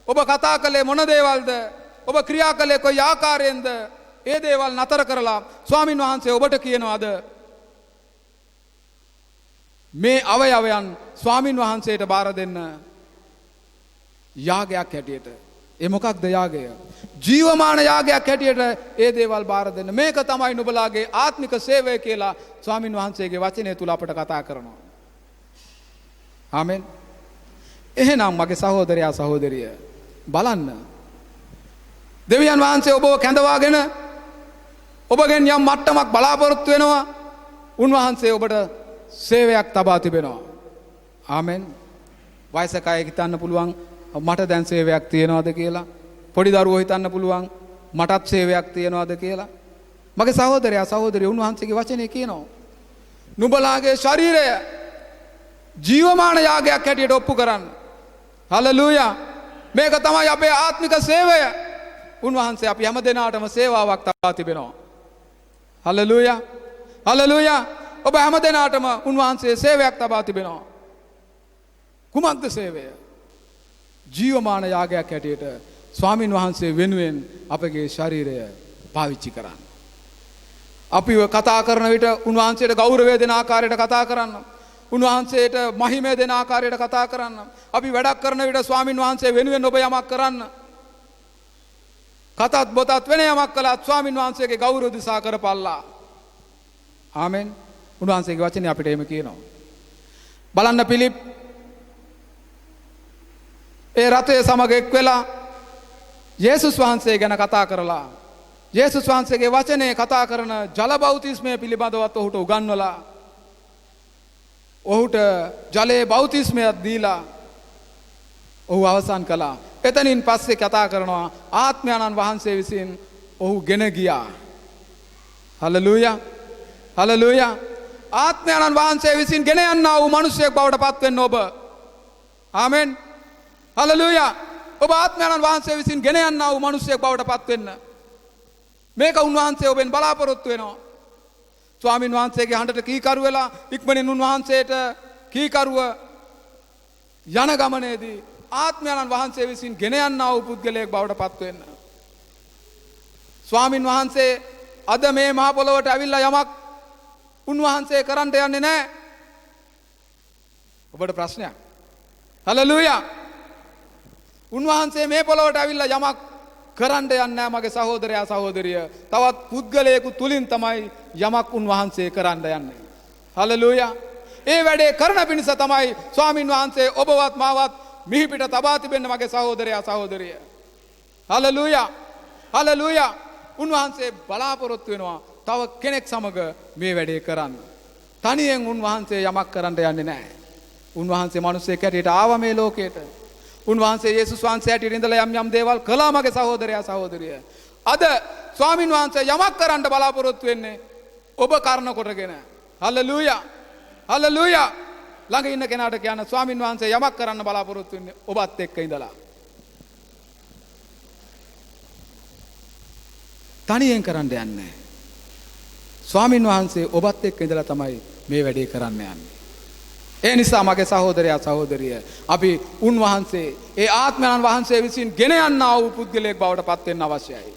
ඔබ කතා කළේ මොන දේවල්ද? ඔබ ක්‍රියා කළේ කොයි ආකාරයෙන්ද? ඒ දේවල් නතර කරලා ස්වාමින් වහන්සේ ඔබට කියනවාද මේ අවයවයන් ස්වාමින් වහන්සේට බාර දෙන්න යාගයක් හැටියට. ඒ මොකක්ද යාගය? ජීවමාන යාගයක් හැටියට ඒ දේවල් බාර දෙන්න. මේක තමයි නුඹලාගේ ආත්මික සේවය කියලා ස්වාමින් වහන්සේගේ වචනය තුල අපට කතා කරනවා. ආමෙන්. එහෙනම් මගේ සහෝදරයා සහෝදරිය බලන්න. දෙවියන් වහන්සේ ඔබව කැඳවාගෙන ඔබගෙන් යම් මට්ටමක් බලාපොරොත්තු වෙනවා. උන්වහන්සේ ඔබට සේවයක් තබා තිබෙනවා. ආමෙන්. වයසක අය හිතන්න පුළුවන් මට දැන් සේවයක් තියනවාද කියලා. පොඩි දරුවෝ හිතන්න පුළුවන් මටත් සේවයක් තියනවාද කියලා. මගේ සහෝදරයා සහෝදරිය උන්වහන්සේගේ වචනේ කියනවා. නුඹලාගේ ශරීරය ජීවමාන යාගයක් හැටියට ඔප්පු කරන්න. හලෙලූයා. මේක තමයි අපේ ආත්මික සේවය. උන්වහන්සේ අපි හැම දෙනාටම සේවාවක් තබා තිබෙනවා. හලෙලූයා. හලෙලූයා. ඔබ හැම දෙනාටම උන්වහන්සේ සේවයක් තබා තිබෙනවා. කුමක්ද සේවය? ජීවමාන යාගයක් හැටියට ස්වාමින් වහන්සේ වෙනුවෙන් අපගේ ශරීරය පාවිච්චි කරන්න. අපිව කතා කරන විට උන්වහන්සේට ගෞරවය දෙන ආකාරයට කතා කරන්න. උන්වහන්සේට මහිමය දෙන ආකාරයට කතා කරන්න. අපි වැඩක් කරන විට ස්වාමින් වහන්සේ වෙනුවෙන් ඔබ යමක් කරන්න. කතත් බොතත් වෙන යමක් කළත් ස්වාමින් වහන්සේගේ ගෞරව දිසා කරපල්ලා. ආමෙන්. උන්වහන්සේගේ වචනේ අපිට එහෙම කියනවා. බලන්න පිලිප් ඒ රථයේ සමග එක් වෙලා යේසුස් වහන්සේ ගැන කතා කරලා යේසුස් වහන්සේගේ වචනේ කතා කරන ජල බෞතිස්මය පිළිබඳවත් ඔහුට උගන්වලා ඔහුට ජලයේ බෞතිස්මයක් දීලා ඔහු අවසන් කළා. එතනින් පස්සේ කතා කරනවා ආත්මයන්න් වහන්සේ විසින් ඔහු ගෙන ගියා. හලෙලූයා. හලෙලූයා. ආත්මයන්න් වහන්සේ විසින් ගෙන යන්නා වූ මිනිසෙක් බවට පත් වෙන්න ඔබ. ආමෙන්. හලෙලූයා. ඔබ ආත්මයන්න් වහන්සේ විසින් ගෙන යන්නා වූ මිනිසෙක් බවට පත් වෙන්න. මේක උන්වහන්සේ ඔබෙන් බලාපොරොත්තු වෙනවා. ස්වාමින් වහන්සේගේ හඬට කීකරු වෙලා ඉක්මනින් උන්වහන්සේට කීකරුව යන ගමනේදී ආත්මයන්න් වහන්සේ විසින් ගෙන යන්නා වූ පුද්ගලයෙක් බවට පත් වෙන්න. ස්වාමින් වහන්සේ අද මේ මහ පොළොවට ඇවිල්ලා යමක් උන්වහන්සේ කරන්න යන්නේ නැහැ. ඔබට ප්‍රශ්නයක්? හලෙලූයා. උන්වහන්සේ මේ පොළොවට ඇවිල්ලා යමක් කරන්න යන්නේ නැහැ මගේ සහෝදරයා සහෝදරිය. තවත් පුද්ගලයෙකු තුලින් තමයි යමක් උන්වහන්සේ කරන්න යන්නේ. හලෙලූයා. ඒ වැඩේ කරන පිණිස තමයි ස්වාමින් වහන්සේ ඔබවත් මාවත් මිහිපිට තබා තිබෙන්න මගේ සහෝදරයා සහෝදරිය. හලෙලූයා. හලෙලූයා. උන්වහන්සේ බලාපොරොත්තු වෙනවා තව කෙනෙක් සමග මේ වැඩේ කරන්න. තනියෙන් උන්වහන්සේ යමක් කරන්න යන්නේ නැහැ. උන්වහන්සේ මිනිස්සෙක් හැටියට ආවා මේ ලෝකයට. උන්වහන්සේ යේසුස් වහන්සේ හැටියට ඉඳලා යම් දේවල් කළා මගේ සහෝදරයා සහෝදරිය. අද ස්වාමින් වහන්සේ යමක් කරන්න බලාපොරොත්තු වෙන්නේ ඔබ කරන කොටගෙන. හලෙලූයා. හලෙලූයා. ළඟ ඉන්න කෙනාට කියන්න ස්වාමින් වහන්සේ යමක් කරන්න බලාපොරොත්තු වෙන්නේ ඔබත් එක්ක ඉඳලා. තනියෙන් කරන්න යන්නේ. ස්වාමින් වහන්සේ ඔබත් එක්ක ඉඳලා තමයි මේ වැඩේ කරන්න යන්නේ. ඒ නිසා මගේ සහෝදරයා සහෝදරිය අපි උන්වහන්සේ ඒ ආත්මයන් වහන්සේ විසින් ගෙන යන්නා වූ පුද්ගලයෙක් බවට පත් වෙන්න අවශ්‍යයි.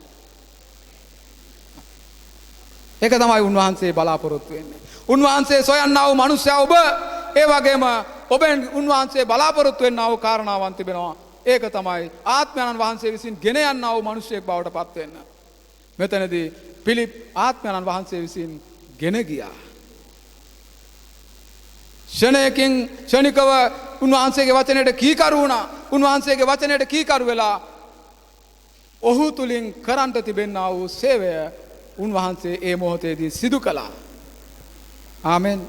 ඒක තමයි උන්වහන්සේ බලාපොරොත්තු වෙන්නේ. උන්වහන්සේ සොයන්නා වූ මිනිසයා ඔබ ඒ වගේම ඔබෙන් උන්වහන්සේ බලාපොරොත්තු වෙන්නා වූ කාරණාවන් තිබෙනවා. ඒක තමයි ආත්මයන් වහන්සේ විසින් ගෙන යන්නා වූ මිනිසෙක් බවට පත් වෙන්න. මෙතනදී පිලිප් ආත්මයන් වහන්සේ විසින් ගෙන ගියා. ෂණයකින් ෂණිකව උන්වහන්සේගේ වචනයට කීකරු වුණා. උන්වහන්සේගේ වචනයට කීකරු වෙලා ඔහු තුලින් කරන්ට තිබෙනා වූ සේවය උන්වහන්සේ ඒ මොහොතේදී සිදු කළා. ආමෙන්.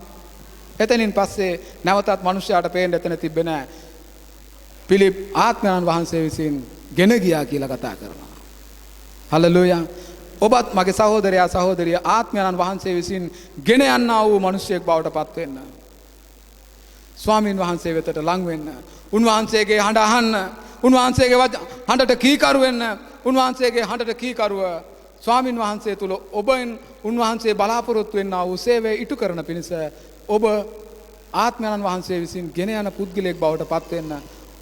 එතනින් පස්සේ නැවතත් මිනිසයාට පේන්න එතන තිබෙන්නේ නැහැ. පිලිප් ආත්මයන් වහන්සේ විසින් ගෙන ගියා කියලා කතා කරනවා. හලෙලූයා. ඔබත් මගේ සහෝදරයා සහෝදරිය ආත්මයන් වහන්සේ විසින් ගෙන යන්නා වූ මිනිසෙක් බවට පත් වෙන්න. ස්වාමින් වහන්සේ වෙතට ලං වෙන්න. උන්වහන්සේගේ හඬ අහන්න. උන්වහන්සේගේ හඬට කීකරු වෙන්න. උන්වහන්සේගේ හඬට කීකරුව ස්වාමින් වහන්සේ තුල ඔබෙන් උන්වහන්සේ බලාපොරොත්තු වෙන්නා වූ සේවය ඉටු කරන පිණිස ඔබ ආත්මයන් වහන්සේ විසින් ගෙන යන පුද්ගලයෙක් බවට පත් වෙන්න.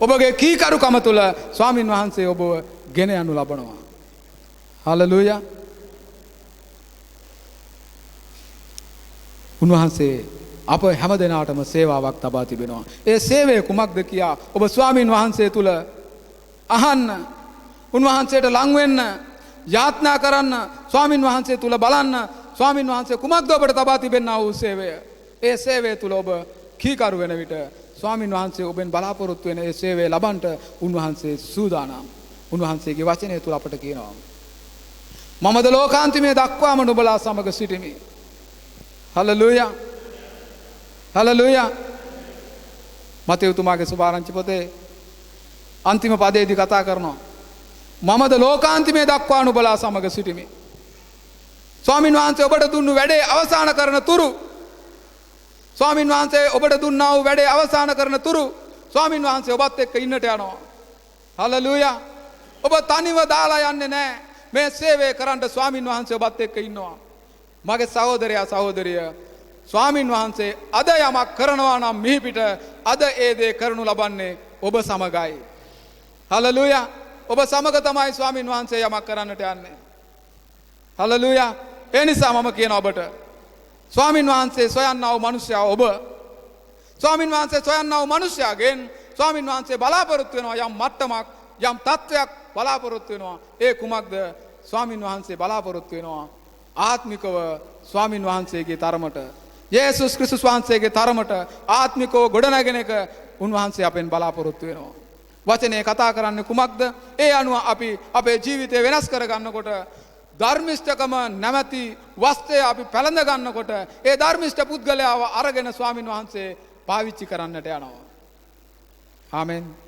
ඔබගේ කීකරුකම තුල ස්වාමින් වහන්සේ ඔබව ගෙන යනු ලබනවා. හලෙලූයා. උන්වහන්සේ අප හැම දෙනාටම සේවාවක් තබා තිබෙනවා. ඒ සේවය කුමක්ද කියා ඔබ ස්වාමින් වහන්සේ තුල අහන්න. උන්වහන්සේට ලං වෙන්න. යාත්නා කරන්න. ස්වාමින් වහන්සේ තුල බලන්න. ස්වාමින් වහන්සේ කුමක්ද ඔබට තබා තිබෙනා වූ සේවය. ඒ සේවය තුල ඔබ කීකරු වෙන විට ස්වාමින් වහන්සේ ඔබෙන් බලාපොරොත්තු වෙන ඒ සේවය ලබන්නට උන්වහන්සේ සූදානම්. උන්වහන්සේගේ වචනය තුල අපට කියනවා. මමද ලෝකාන්තිමේ දක්වාම නුඹලා සමග සිටිමි. හලෙලූයා. හලෙලූයා. මතෙව්තුමාගේ සුභාරංචි පොතේ අන්තිම පදයේදී කතා කරනවා. මමද ලෝකාන්තිමේ දක්වා නුඹලා සමග සිටිමි. ස්වාමින් වහන්සේ ඔබට දුන්නු වැඩේ අවසන් කරන තුරු ස්වාමින් වහන්සේ ඔබට දුන්නා වූ වැඩේ අවසන් කරන තුරු ස්වාමින් වහන්සේ ඔබත් එක්ක ඉන්නට යනවා. හලෙලූයා. ඔබ තනිව දාලා යන්නේ නැහැ. මේ සේවය කරන්න ස්වාමින් වහන්සේ ඔබත් එක්ක ඉන්නවා. මගේ සහෝදරයා සහෝදරිය ස්වාමින් වහන්සේ අද යමක් කරනවා නම් මිහිපිට අද ඒ දේ කරනු ලබන්නේ ඔබ සමගයි. හලෙලූයා. ඔබ සමග තමයි ස්වාමින් වහන්සේ යමක් කරන්නට යන්නේ. හලෙලූයා. ඒ නිසා මම කියන ඔබට ස්වාමින් වහන්සේ සොයන්නා වූ මිනිසයා ඔබ ස්වාමින් වහන්සේ සොයන්නා වූ මිනිසයාගෙන් ස්වාමින් වහන්සේ බලාපොරොත්තු වෙනවා යම් මට්ටමක් යම් තත්වයක් බලාපොරොත්තු වෙනවා. ඒ කුමක්ද? ස්වාමින් වහන්සේ බලාපොරොත්තු වෙනවා ආත්මිකව ස්වාමින් වහන්සේගේ තරමට යේසුස් ක්‍රිස්තුස් වහන්සේගේ තරමට ආත්මිකව ගොඩනැගෙන එක උන්වහන්සේ අපෙන් බලාපොරොත්තු වෙනවා. වචනේ කතා කරන්නේ කුමක්ද? ඒ අනුව අපි අපේ ජීවිතය වෙනස් කරගන්නකොට ධර්මිෂ්ඨකම නැමැති වස්ත්‍රය අපි පැළඳ ගන්නකොට ඒ ධර්මිෂ්ඨ පුද්ගලයාව අරගෙන ස්වාමින් වහන්සේ පාවිච්චි කරන්නට යනවා. ආමෙන්.